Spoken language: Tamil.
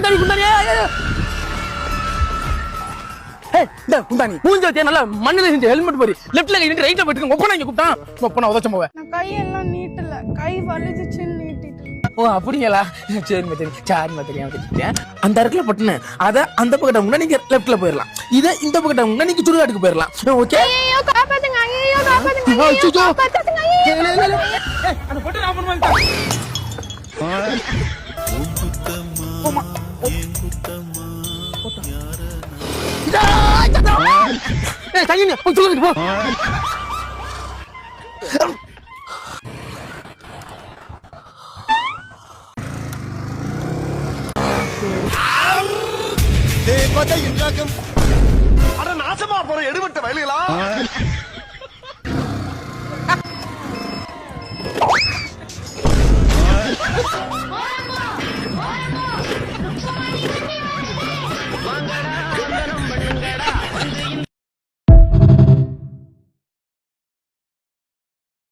குந்தாணி குந்தாணி குந்தாணி மூஞ்சி வச்சே நல்லா மண்ணில் செஞ்சு ஹெல்மெட் போய் லெஃப்ட்ல கை நீட்டு ரைட்ல போயிட்டு ஒப்பனா இங்க கூப்பிட்டான் ஒப்பனா உதச்சம் போவேன். நான் கையெல்லாம் நீட்டல, கை வலிச்சுன்னு நீட்டிட்டு. ஓ அப்படிங்களா? சரிம்மா சரி சாரிம்மா தெரியாம வச்சுட்டேன். அந்த இடத்துல பட்டுனேன் அதை அந்த பக்கத்தை முன்னா நீங்க லெஃப்ட்ல போயிடலாம், இதை இந்த பக்கத்தை முன்னா நீங்க சுடுகாட்டுக்கு போயிடலாம். ஓகே ஐயோ காப்பாத்துங்க, ஐயோ காப்பாத்துங்க, ஐயோ காப்பாத்துங்க. அந்த பட்டு நான் பண்ணுவேன். நாசமா போற எடுபட்ட வயலுகளா.